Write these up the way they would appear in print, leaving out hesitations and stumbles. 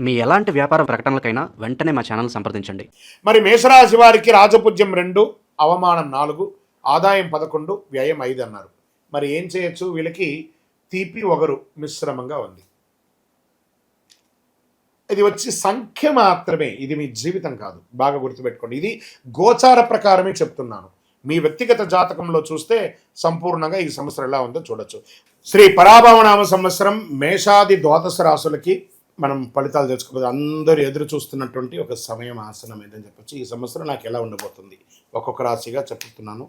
మీ ఎలాంటి వ్యాపార ప్రకటనలకైనా వెంటనే మా ఛానల్ సంప్రదించండి. మరి మేషరాశి వారికి రాజపూజ్యం 2, అవమానం 4, ఆదాయం 11, వ్యయం 5 అన్నారు. మరి ఏం చేయొచ్చు? వీళ్ళకి తీపి ఒగరు మిశ్రమంగా ఉంది. ఇది వచ్చి సంఖ్య మాత్రమే, ఇది మీ జీవితం కాదు. బాగా గుర్తుపెట్టుకోండి. ఇది గోచార ప్రకారమే చెప్తున్నాను. మీ వ్యక్తిగత జాతకంలో చూస్తే సంపూర్ణంగా ఈ సంవత్సరం ఎలా ఉందో చూడొచ్చు. శ్రీ పరాభవనామ సంవత్సరం మేషాది ద్వాదశ రాశులకి మనం ఫలితాలు తెలుసుకోవాలి. అందరూ ఎదురు చూస్తున్నటువంటి ఒక సమయం ఆసనం ఏదని చెప్పొచ్చు. ఈ సంవత్సరం నాకు ఎలా ఉండబోతుంది ఒక్కొక్క రాశిగా చెప్తున్నాను.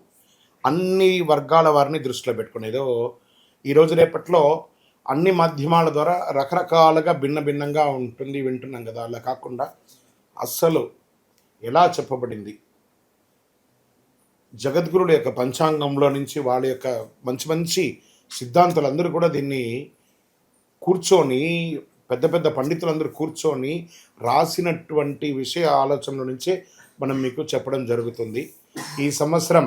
అన్ని వర్గాల వారిని దృష్టిలో పెట్టుకుని, ఏదో ఈరోజు రేపట్లో అన్ని మాధ్యమాల ద్వారా రకరకాలుగా భిన్నంగా ఉంటుంది వింటున్నాం కదా. అలా కాకుండా అస్సలు ఎలా చెప్పబడింది జగద్గురుడు యొక్క పంచాంగంలో నుంచి వాళ్ళ యొక్క మంచి మంచి సిద్ధాంతులందరూ కూడా దీన్ని కూర్చొని పెద్ద పెద్ద పండితులందరూ కూర్చొని రాసినటువంటి విషయ ఆలోచనల నుంచే మనం మీకు చెప్పడం జరుగుతుంది. ఈ సంవత్సరం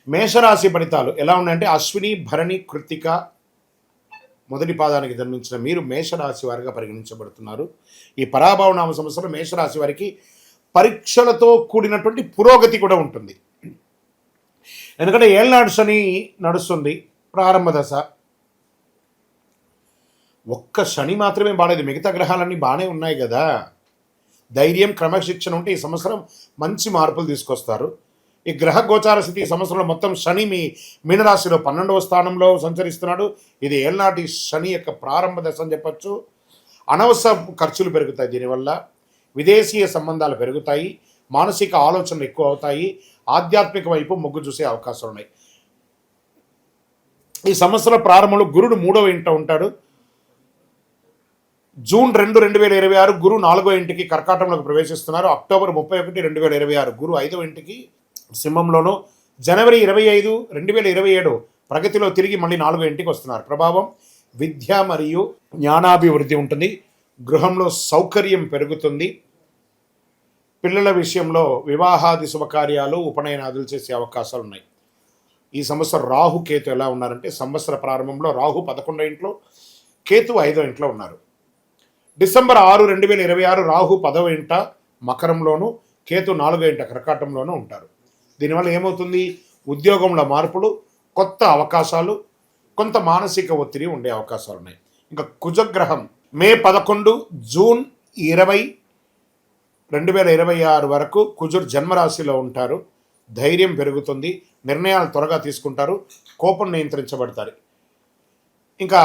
మేషరాశి ఫలితాలు ఎలా ఉన్నాయంటే, అశ్విని, భరణి, కృత్తిక మొదటి పాదానికి జన్మించిన మీరు మేషరాశి వారిగా పరిగణించబడుతున్నారు. ఈ పరాభవనామ సంవత్సరం మేషరాశి వారికి పరీక్షలతో కూడినటువంటి పురోగతి కూడా ఉంటుంది. ఎందుకంటే ఏళ్ళనాడు శని నడుస్తుంది, ప్రారంభ దశ. ఒక్క శని మాత్రమే బాగాలేదు, మిగతా గ్రహాలన్నీ బాగానే ఉన్నాయి కదా. ధైర్యం, క్రమశిక్షణ ఉంటే ఈ సంవత్సరం మంచి మార్పులు తీసుకొస్తారు. ఈ గ్రహ గోచార స్థితి ఈ సంవత్సరంలో మొత్తం శని మీ మీనరాశిలో 12వ స్థానంలో సంచరిస్తున్నాడు. ఇది ఏళ్ళనాటి శని యొక్క ప్రారంభ దశ అని చెప్పచ్చు. అనవసర ఖర్చులు పెరుగుతాయి, దీనివల్ల విదేశీయ సంబంధాలు పెరుగుతాయి, మానసిక ఆలోచనలు ఎక్కువ అవుతాయి, ఆధ్యాత్మిక వైపు మొగ్గు చూసే అవకాశాలు ఉన్నాయి. ఈ సంవత్సరం ప్రారంభంలో గురుడు 3వ ఇంట ఉంటాడు. జూన్ 2, 2026 గురు 4వ ఇంటికి కర్కాటంలోకి ప్రవేశిస్తున్నారు. అక్టోబర్ 31, 2026 గురు 5వ ఇంటికి సింహంలోను. జనవరి 25, 2027 ప్రగతిలో తిరిగి మళ్ళీ 4వ ఇంటికి వస్తున్నారు. ప్రభావం విద్య మరియు జ్ఞానాభివృద్ధి ఉంటుంది. గృహంలో సౌకర్యం పెరుగుతుంది. పిల్లల విషయంలో వివాహాది శుభకార్యాలు, ఉపనయనాదులు చేసే అవకాశాలు ఉన్నాయి. ఈ సంవత్సరం రాహు కేతు ఎలా ఉన్నారంటే, సంవత్సర ప్రారంభంలో రాహు 11వ ఇంట్లో, కేతు 5వ ఇంట్లో ఉన్నారు. డిసెంబర్ 6, 2026 రాహు 10వ ఇంట మకరంలోను, కేతు 4వ ఇంట కర్కాటంలోనూ ఉంటారు. దీనివల్ల ఏమవుతుంది? ఉద్యోగంలో మార్పులు, కొత్త అవకాశాలు, కొంత మానసిక ఒత్తిడి ఉండే అవకాశాలు ఉన్నాయి. ఇంకా కుజగ్రహం మే 11, జూన్ 20, 2026 వరకు కుజుడు జన్మరాశిలో ఉంటారు. ధైర్యం పెరుగుతుంది, నిర్ణయాలు త్వరగా తీసుకుంటారు, కోపం నియంత్రించబడతారు. ఇంకా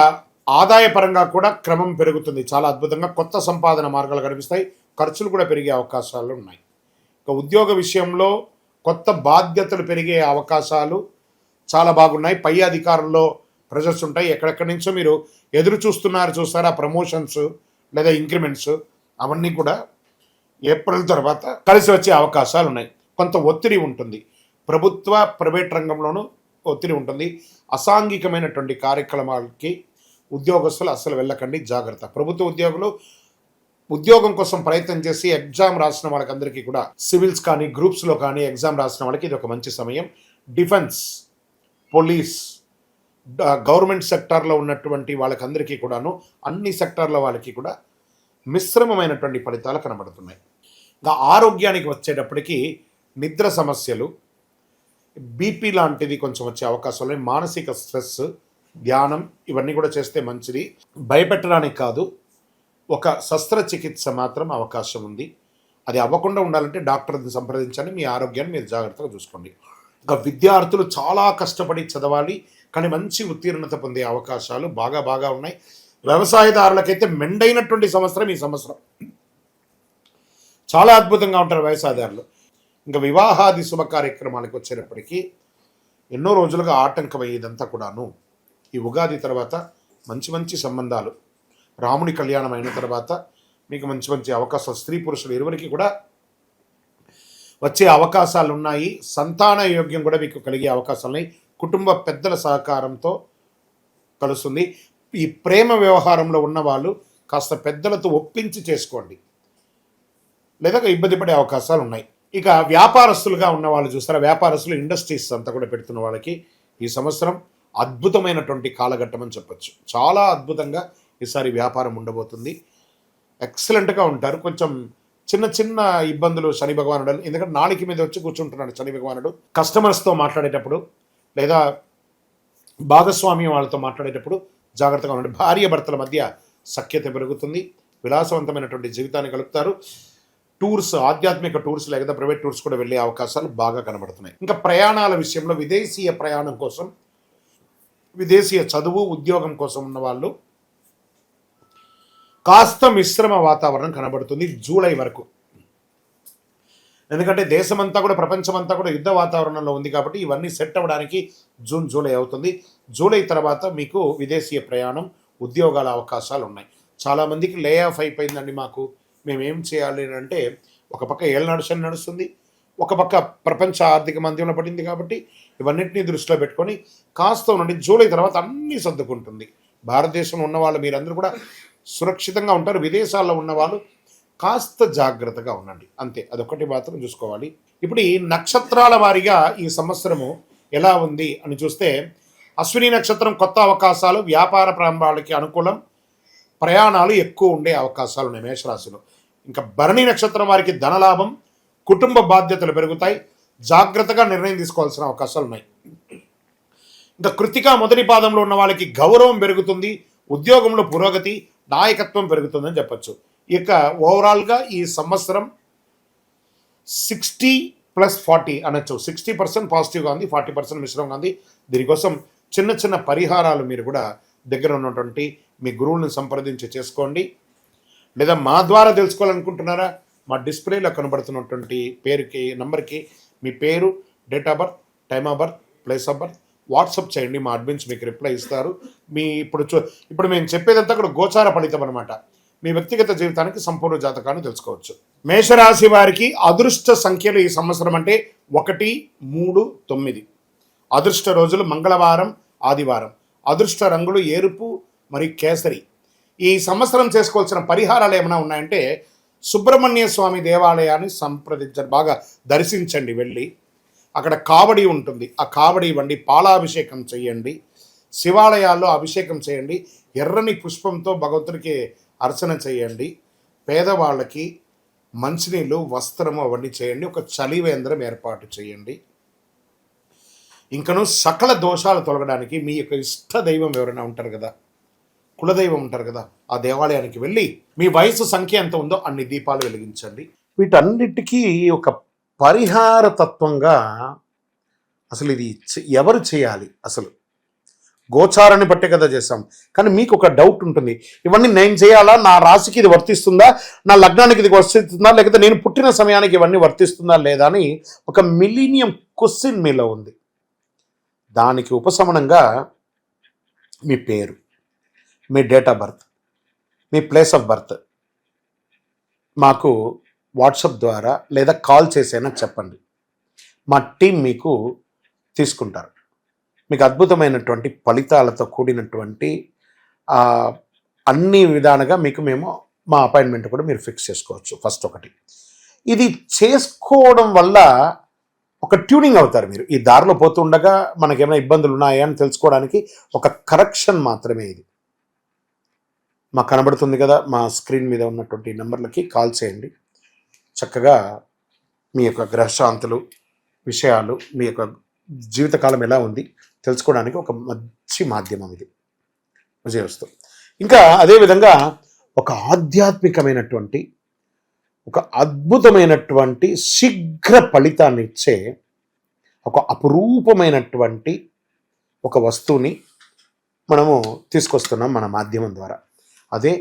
ఆదాయపరంగా కూడా క్రమం పెరుగుతుంది చాలా అద్భుతంగా. కొత్త సంపాదన మార్గాలు కనిపిస్తాయి, ఖర్చులు కూడా పెరిగే అవకాశాలు ఉన్నాయి. ఇంకా ఉద్యోగ విషయంలో కొత్త బాధ్యతలు పెరిగే అవకాశాలు చాలా బాగున్నాయి. పై అధికారుల్లో ప్రెజర్స్ ఉంటాయి. ఎక్కడెక్కడి నుంచో మీరు ఎదురు చూస్తారా ప్రమోషన్స్ లేదా ఇంక్రిమెంట్స్, అవన్నీ కూడా ఏప్రిల్ తర్వాత కలిసి వచ్చే అవకాశాలు ఉన్నాయి. కొంత ఒత్తిడి ఉంటుంది, ప్రభుత్వ ప్రైవేట్ రంగంలోనూ ఒత్తిడి ఉంటుంది. అసాంఘికమైనటువంటి కార్యక్రమాలకి ఉద్యోగస్తులు అస్సలు వెళ్ళకండి, జాగ్రత్త. ప్రభుత్వ ఉద్యోగులు ఉద్యోగం కోసం ప్రయత్నం చేసి ఎగ్జామ్ రాసిన వాళ్ళకందరికీ కూడా, సివిల్స్ కానీ గ్రూప్స్లో కానీ ఎగ్జామ్ రాసిన వాళ్ళకి ఇది ఒక మంచి సమయం. డిఫెన్స్, పోలీస్, గవర్నమెంట్ సెక్టార్లో ఉన్నటువంటి వాళ్ళకందరికీ కూడాను, అన్ని సెక్టార్ల వాళ్ళకి కూడా మిశ్రమమైనటువంటి ఫలితాలు కనబడుతున్నాయి. ఇంకా ఆరోగ్యానికి వచ్చేటప్పటికి నిద్ర సమస్యలు, బీపీ లాంటిది కొంచెం వచ్చే అవకాశాలు, మానసిక స్ట్రెస్, ధ్యానం ఇవన్నీ కూడా చేస్తే మంచిది. భయపెట్టడానికి కాదు, ఒక శస్త్రచికిత్స మాత్రం అవకాశం ఉంది. అది అవ్వకుండా ఉండాలంటే డాక్టర్ని సంప్రదించండి. మీ ఆరోగ్యాన్ని మీరు జాగ్రత్తగా చూసుకోండి. ఇంకా విద్యార్థులు చాలా కష్టపడి చదవాలి, కానీ మంచి ఉత్తీర్ణత పొందే అవకాశాలు బాగా ఉన్నాయి. వ్యవసాయదారులకైతే మెండైనటువంటి సంవత్సరం ఈ సంవత్సరం, చాలా అద్భుతంగా ఉంటారు వ్యవసాయదారులు. ఇంకా వివాహాది శుభ కార్యక్రమాలకు వచ్చేటప్పటికీ ఎన్నో రోజులుగా ఆటంకమయ్యేదంతా కూడాను ఈ ఉగాది తర్వాత మంచి సంబంధాలు, రాముని కళ్యాణం అయిన తర్వాత మీకు మంచి అవకాశాలు, స్త్రీ పురుషులు ఇరువురికి కూడా వచ్చే అవకాశాలు ఉన్నాయి. సంతాన యోగ్యం కూడా మీకు కలిగే అవకాశాలు ఉన్నాయి. కుటుంబ పెద్దల సహకారంతో కలుస్తుంది. ఈ ప్రేమ వ్యవహారంలో ఉన్నవాళ్ళు కాస్త పెద్దలతో ఒప్పించి చేసుకోండి, లేదా ఇబ్బంది పడే అవకాశాలు ఉన్నాయి. ఇక వ్యాపారస్తులుగా ఉన్న వాళ్ళు చూస్తారా, వ్యాపారస్తులు, ఇండస్ట్రీస్ అంతా కూడా పెడుతున్న వాళ్ళకి ఈ సంవత్సరం అద్భుతమైనటువంటి కాలఘట్టం అని చెప్పచ్చు. చాలా అద్భుతంగా ఈసారి వ్యాపారం ఉండబోతుంది. ఎక్సలెంట్గా ఉంటారు. కొంచెం చిన్న చిన్న ఇబ్బందులు శని భగవానుడు, ఎందుకంటే నాలుక మీద వచ్చి కూర్చుంటున్నాడు శని భగవానుడు. కస్టమర్స్తో మాట్లాడేటప్పుడు లేదా భాగస్వామ్యం వాళ్ళతో మాట్లాడేటప్పుడు జాగ్రత్తగా ఉండండి. భార్య భర్తల మధ్య సఖ్యత పెరుగుతుంది. విలాసవంతమైనటువంటి జీవితాన్ని గడుపుతారు. టూర్స్, ఆధ్యాత్మిక టూర్స్ లేదా ప్రైవేట్ టూర్స్ కూడా వెళ్ళే అవకాశాలు బాగా కనబడుతున్నాయి. ఇంకా ప్రయాణాల విషయంలో విదేశీయ ప్రయాణం కోసం, విదేశీయ చదువు ఉద్యోగం కోసం ఉన్న వాళ్ళు కాస్త మిశ్రమ వాతావరణం కనబడుతుంది జూలై వరకు. ఎందుకంటే దేశమంతా కూడా, ప్రపంచమంతా కూడా యుద్ధ వాతావరణంలో ఉంది కాబట్టి ఇవన్నీ సెట్ అవ్వడానికి జూన్ జూలై అవుతుంది. జూలై తర్వాత మీకు విదేశీయ ప్రయాణం, ఉద్యోగాల అవకాశాలు ఉన్నాయి. చాలామందికి లే ఆఫ్ అయిపోయిందండి, మేమేం చేయాలి అంటే, ఒక పక్క ఏళ్ళనాడు శని నడుస్తుంది, ఒక పక్క ప్రపంచ ఆర్థిక మంద్యంలో పడింది. కాబట్టి ఇవన్నింటినీ దృష్టిలో పెట్టుకొని కాస్త ఉండండి. జూలై తర్వాత అన్నీ సర్దుకుంటుంది. భారతదేశంలో ఉన్నవాళ్ళు మీరందరూ కూడా సురక్షితంగా ఉంటారు. విదేశాల్లో ఉన్నవాళ్ళు కాస్త జాగ్రత్తగా ఉండండి, అంతే. అదొకటి మాత్రం చూసుకోవాలి. ఇప్పుడు ఈ నక్షత్రాల వారీగా ఈ సంవత్సరము ఎలా ఉంది అని చూస్తే, అశ్విని నక్షత్రం కొత్త అవకాశాలు, వ్యాపార ప్రారంభాలకి అనుకూలం, ప్రయాణాలు ఎక్కువ ఉండే అవకాశాలు ఉన్నాయి మేషరాశిలో. ఇంకా భరణి నక్షత్రం వారికి ధనలాభం, కుటుంబ బాధ్యతలు పెరుగుతాయి, జాగ్రత్తగా నిర్ణయం తీసుకోవాల్సిన అవకాశాలు ఉన్నాయి. ఇంకా కృత్తిక మొదటి పాదంలో ఉన్న వాళ్ళకి గౌరవం పెరుగుతుంది, ఉద్యోగంలో పురోగతి, నాయకత్వం పెరుగుతుందని చెప్పచ్చు. ఇక ఓవరాల్గా ఈ సంవత్సరం 60+40 అనొచ్చు. 60% పాజిటివ్గా ఉంది, 40% మిశ్రమంగా ఉంది. దీనికోసం చిన్న చిన్న పరిహారాలు మీరు కూడా దగ్గర ఉన్నటువంటి మీ గురువులను సంప్రదించి చేసుకోండి. లేదా మా ద్వారా తెలుసుకోవాలనుకుంటున్నారా, మా డిస్ప్లేలో కనబడుతున్నటువంటి నంబర్కి మీ పేరు, date of birth, time of birth, place of birth WhatsApp చేయండి. మా అడ్మిన్స్ మీకు రిప్లై ఇస్తారు. మీ ఇప్పుడు మేము చెప్పేదంతా కూడా గోచార ఫలితం అనమాట. మీ వ్యక్తిగత జీవితానికి సంపూర్ణ జాతకాన్ని తెలుసుకోవచ్చు. మేషరాశి వారికి అదృష్ట సంఖ్యలు ఈ సంవత్సరం అంటే 1, 3, 9. అదృష్ట రోజులు మంగళవారం, ఆదివారం. అదృష్ట రంగులు ఎరుపు మరియు కేసరి. ఈ సంవత్సరం చేసుకోవాల్సిన పరిహారాలు ఏమైనా ఉన్నాయంటే, సుబ్రహ్మణ్య స్వామి దేవాలయాన్ని సంప్రదించండి, బాగా దర్శించండి. వెళ్ళి అక్కడ కావడి ఉంటుంది, ఆ కావడి ఇవ్వండి. పాలాభిషేకం చేయండి, శివాలయాల్లో అభిషేకం చేయండి. ఎర్రని పుష్పంతో భగవంతుడికి అర్చన చేయండి. పేదవాళ్ళకి మంచినీళ్ళు, వస్త్రము అవన్నీ చేయండి. ఒక చలివేంద్రం ఏర్పాటు చేయండి. ఇంకను సకల దోషాలు తొలగడానికి మీ యొక్క ఇష్ట దైవం ఎవరైనా ఉంటారు కదా, కులదైవం ఉంటారు కదా, ఆ దేవాలయానికి వెళ్ళి మీ వయసు సంఖ్య ఎంత ఉందో అన్ని దీపాలు వెలిగించండి. వీటన్నిటికీ ఒక పరిహార తత్వంగా అసలు ఇది ఎవరు చేయాలి? అసలు గోచారాన్ని బట్టే కదా చేస్తాం. కానీ మీకు ఒక డౌట్ ఉంటుంది, ఇవన్నీ నేను చేయాలా, నా రాశికి ఇది వర్తిస్తుందా, నా లగ్నానికి ఇది వర్తిస్తుందా, లేకపోతే నేను పుట్టిన సమయానికి ఇవన్నీ వర్తిస్తుందా లేదా అని ఒక మిలీనియం క్వశ్చన్ మీలో ఉంది. దానికి ఉపశమనంగా మీ పేరు, మీ డేట్ ఆఫ్ బర్త్, మీ ప్లేస్ ఆఫ్ బర్త్ మాకు వాట్సాప్ ద్వారా లేదా కాల్ చేసైనా చెప్పండి. మా టీం మీకు తీసుకుంటారు. మీకు అద్భుతమైనటువంటి ఫలితాలతో కూడినటువంటి అన్ని విధాలుగా మేము మా అపాయింట్మెంట్ కూడా మీరు ఫిక్స్ చేసుకోవచ్చు. ఫస్ట్ ఒకటి, ఇది చేసుకోవడం వల్ల ఒక ట్యూనింగ్ అవుతారు మీరు. ఈ దారిలో పోతుండగా మనకేమైనా ఇబ్బందులు ఉన్నాయా అని తెలుసుకోవడానికి ఒక కరెక్షన్ మాత్రమే ఇది. మాకు కనబడుతుంది కదా, మా స్క్రీన్ మీద ఉన్నటువంటి నెంబర్లకి కాల్ చేయండి. చక్కగా మీ యొక్క గ్రహశాంతులు, విషయాలు, మీ యొక్క జీవితకాలం ఎలా ఉంది తెలుసుకోవడానికి ఒక మంచి మాధ్యమం ఇది. విజయవస్తు. ఇంకా అదేవిధంగా ఒక ఆధ్యాత్మికమైనటువంటి, ఒక అద్భుతమైనటువంటి శీఘ్ర ఫలితాన్ని ఇచ్చే ఒక అపురూపమైనటువంటి ఒక వస్తువుని మనము తీసుకొస్తున్నాం మన మాధ్యమం ద్వారా. అదే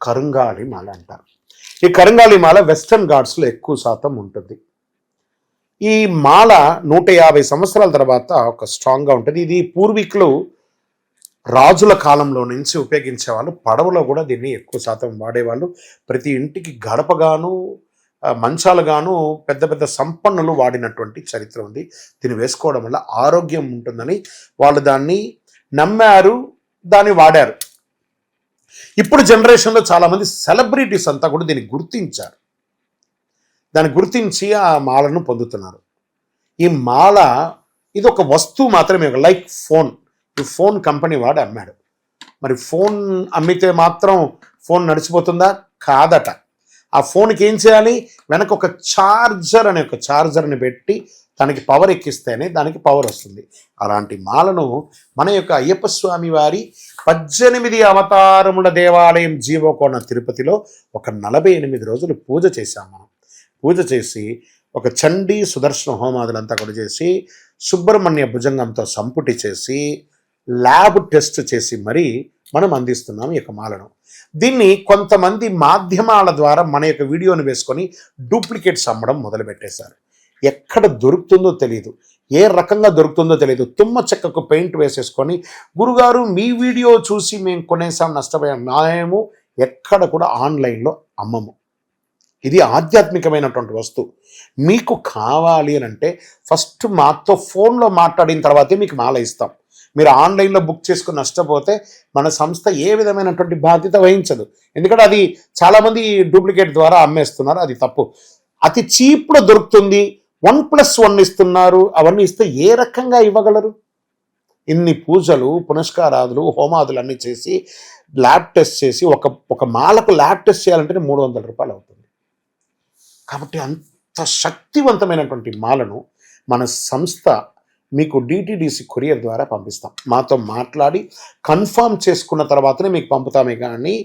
కరుంగాళి మాల అంటారు. ఈ కరుంగాళి మాల వెస్టర్న్ ఘాట్స్లో ఎక్కువ శాతం ఉంటుంది. ఈ మాల 150 సంవత్సరాల తర్వాత ఒక స్ట్రాంగ్గా ఉంటుంది. ఇది పూర్వీకులు రాజుల కాలంలో నుంచి ఉపయోగించేవాళ్ళు. పడవలో కూడా దీన్ని ఎక్కువ శాతం వాడేవాళ్ళు. ప్రతి ఇంటికి గడపగాను, మంచాలుగాను పెద్ద పెద్ద సంపన్నులు వాడినటువంటి చరిత్ర ఉంది. దీన్ని వేసుకోవడం వల్ల ఆరోగ్యం ఉంటుందని వాళ్ళు దాన్ని నమ్మారు, దాన్ని వాడారు. ఇప్పుడు జనరేషన్లో చాలామంది సెలబ్రిటీస్ అంతా కూడా దీన్ని గుర్తించారు. దాన్ని గుర్తించి ఆ మాలను పొందుతున్నారు. ఈ మాల ఇది ఒక వస్తువు మాత్రమే, లైక్ ఫోన్. ఈ ఫోన్ కంపెనీ వాడు అమ్మాడు. మరి ఫోన్ అమ్మితే మాత్రం ఫోన్ నడిచిపోతుందా? కాదట. ఆ ఫోన్కి ఏం చేయాలి? వెనక ఒక ఛార్జర్ని పెట్టి దానికి పవర్ ఎక్కిస్తేనే దానికి పవర్ వస్తుంది. అలాంటి మాలను మన యొక్క అయ్యప్ప స్వామి వారి 18 అవతారముల దేవాలయం జీవకోణ తిరుపతిలో ఒక 48 రోజులు పూజ చేశాం మనం. పూజ చేసి ఒక చండీ సుదర్శన హోమాదులంతా కూడా చేసి సుబ్రహ్మణ్య భుజంగంతో సంపుటి చేసి ల్యాబ్ టెస్ట్ చేసి మరీ మనం అందిస్తున్నాం ఈ యొక్క మాలను. దీన్ని కొంతమంది మాధ్యమాల ద్వారా మన యొక్క వీడియోని వేసుకొని డూప్లికేట్స్ అమ్మడం మొదలుపెట్టేశారు. ఎక్కడ దొరుకుతుందో తెలియదు, ఏ రకంగా దొరుకుతుందో తెలియదు. తుమ్మ చెక్కకు పెయింట్ వేసేసుకొని గురుగారు మీ వీడియో చూసి మేము కొనేసాం నష్టపోయాం. మేము ఎక్కడ కూడా ఆన్లైన్లో అమ్మము. ఇది ఆధ్యాత్మికమైనటువంటి వస్తువు. మీకు కావాలి అని అంటే ఫస్ట్ మాతో ఫోన్లో మాట్లాడిన తర్వాతే మీకు మాల ఇస్తాం. మీరు ఆన్లైన్లో బుక్ చేసుకుని నష్టపోతే మన సంస్థ ఏ విధమైనటువంటి బాధ్యత వహించదు. ఎందుకంటే అది చాలామంది డూప్లికేట్ ద్వారా అమ్మేస్తున్నారు, అది తప్పు. అతి చీప్లో దొరుకుతుంది, 1+1 ఇస్తున్నారు. అవన్నీ ఇస్తే ఏ రకంగా ఇవ్వగలరు? ఇన్ని పూజలు పునస్కారాదులు హోమాదులు అన్నీ చేసి ల్యాబ్ టెస్ట్ చేసి ఒక మాలకు ల్యాబ్ టెస్ట్ చేయాలంటే 300 రూపాయలు అవుతుంది. కాబట్టి అంత శక్తివంతమైనటువంటి మాలను మన సంస్థ మీకు డిటిడిసి కొరియర్ ద్వారా పంపిస్తాం. మాతో మాట్లాడి కన్ఫర్మ్ చేసుకున్న తర్వాతనే మీకు పంపుతామే కానీ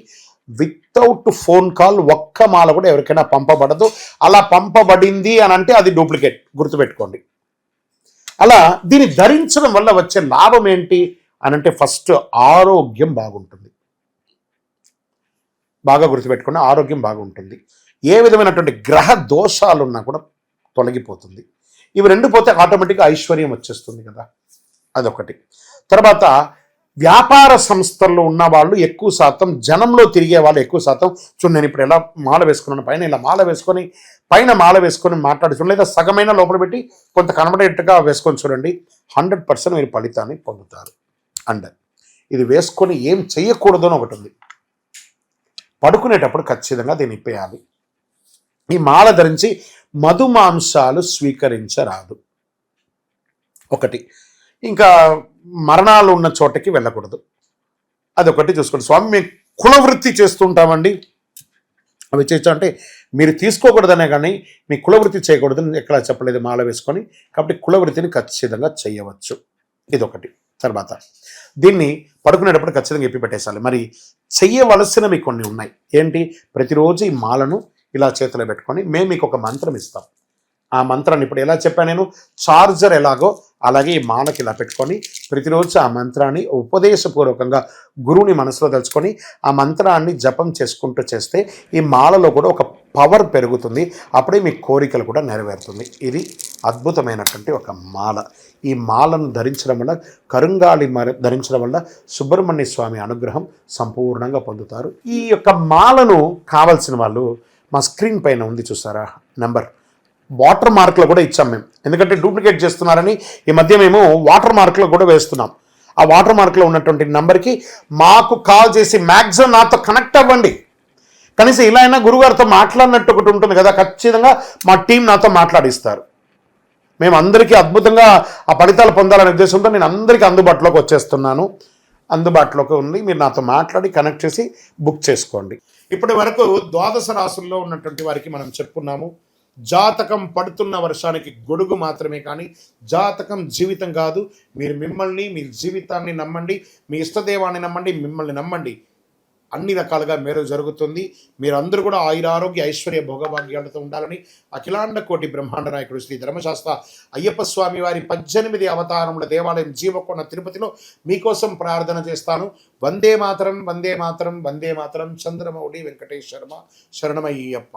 వితౌట్ ఫోన్ కాల్ ఒక్క మాల కూడా ఎవరికైనా పంపబడదు. అలా పంపబడింది అని అంటే అది డూప్లికేట్, గుర్తుపెట్టుకోండి. అలా దీన్ని ధరించడం వల్ల వచ్చే లాభం ఏంటి అని అంటే ఫస్ట్ ఆరోగ్యం బాగుంటుంది. బాగా గుర్తుపెట్టుకోండి, ఆరోగ్యం బాగుంటుంది. ఏ విధమైనటువంటి గ్రహ దోషాలున్నా కూడా తొలగిపోతుంది. ఇవి రెండు పోతే ఆటోమేటిక్గా ఐశ్వర్యం వచ్చేస్తుంది కదా, అదొకటి. తర్వాత వ్యాపార సంస్థల్లో ఉన్న వాళ్ళు ఎక్కువ శాతం, జనంలో తిరిగే వాళ్ళు ఎక్కువ శాతం, చూడండి నేను ఇప్పుడు ఎలా మాల వేసుకున్నాను, పైన ఇలా మాల వేసుకొని పైన మాల వేసుకొని మాట్లాడుతున్నాను, లేదా సగమైన లోపల పెట్టి కొంత కనబడేట్టుగా వేసుకొని చూడండి, 100% మీరు ఫలితాన్ని పొందుతారు. అండ్ ఇది వేసుకొని ఏం చెయ్యకూడదు అని ఒకటి ఉంది. పడుకునేటప్పుడు ఖచ్చితంగా దీన్ని ఇప్పేయాలి. ఈ మాల ధరించి మధుమాంసాలు స్వీకరించరాదు ఒకటి. ఇంకా మరణాలు ఉన్న చోటకి వెళ్ళకూడదు, అదొకటి చూసుకోండి. స్వామి మేము కులవృత్తి చేస్తుంటామండి, అవి చేయొచ్చు అంటే మీరు తీసుకోకూడదనే కానీ మీ కులవృత్తి చేయకూడదని ఎక్కడా చెప్పలేదు మాల వేసుకొని. కాబట్టి కులవృత్తిని ఖచ్చితంగా చేయవచ్చు, ఇదొకటి. తర్వాత దీన్ని పడుకునేటప్పుడు ఖచ్చితంగా ఎప్పి పెట్టేసాలి. మరి చెయ్యవలసినవి కొన్ని ఉన్నాయి. ఏంటి? ప్రతిరోజు ఈ మాలను ఇలా చేతిలో పెట్టుకొని మేము మీకు ఒక మంత్రం ఇస్తాం. ఆ మంత్రాన్ని ఇప్పుడు ఎలా చెప్పాను నేను, చార్జర్ ఎలాగో అలాగే ఈ మాలకి ఇలా పెట్టుకొని ప్రతిరోజు ఆ మంత్రాన్ని ఉపదేశపూర్వకంగా గురువుని మనసులో తలుచుకొని ఆ మంత్రాన్ని జపం చేసుకుంటూ చేస్తే ఈ మాలలో కూడా ఒక పవర్ పెరుగుతుంది. అప్పుడే మీ కోరికలు కూడా నెరవేరుతుంది. ఇది అద్భుతమైనటువంటి ఒక మాల. ఈ మాలను ధరించడం వల్ల, కరుంగాళి ధరించడం వల్ల సుబ్రహ్మణ్య స్వామి అనుగ్రహం సంపూర్ణంగా పొందుతారు. ఈ యొక్క మాలను కావలసిన వాళ్ళు మా స్క్రీన్ పైన ఉంది చూసారా నెంబర్, వాటర్ మార్క్లో కూడా ఇచ్చాం మేము. ఎందుకంటే డూప్లికేట్ చేస్తున్నారని ఈ మధ్య మేము వాటర్ మార్క్లో కూడా వేస్తున్నాం. ఆ వాటర్ మార్క్లో ఉన్నటువంటి నెంబర్కి మాకు కాల్ చేసి మ్యాక్సిమం నాతో కనెక్ట్ అవ్వండి. కనీసం ఇలా అయినా గురుగారితో మాట్లాడినట్టు ఒకటి ఉంటుంది కదా, ఖచ్చితంగా మా టీం నాతో మాట్లాడిస్తారు. మేము అందరికీ అద్భుతంగా ఆ ఫలితాలు పొందాలనే ఉద్దేశంతో నేను అందరికీ అందుబాటులోకి వచ్చేస్తున్నాను. అందుబాటులోకి ఉంది, మీరు నాతో మాట్లాడి కనెక్ట్ చేసి బుక్ చేసుకోండి. ఇప్పటి వరకు 12 రాసుల్లో ఉన్నటువంటి వారికి మనం చెప్పుకున్నాము. జాతకం పడుతున్న వర్షానికి గొడుగు మాత్రమే కానీ జాతకం జీవితం కాదు. మీరు మిమ్మల్ని, మీ జీవితాన్ని నమ్మండి, మీ ఇష్టదేవాన్ని నమ్మండి, మిమ్మల్ని నమ్మండి. అన్ని రకాలుగా మేలు జరుగుతుంది. మీరందరూ కూడా ఆయురారోగ్య ఐశ్వర్య భోగభాగ్యాలతో ఉండాలని అఖిలాండ కోటి బ్రహ్మాండ నాయకుడు శ్రీ ధర్మశాస్త్ర అయ్యప్ప స్వామి వారి 18 అవతారముల దేవాలయం జీవకోణ తిరుపతిలో మీకోసం ప్రార్థన చేస్తాను. వందే మాతరం, వందే మాతరం, వందే మాతరం. చంద్రమౌళి వెంకటేశ్వర శరణమయ్యప్ప.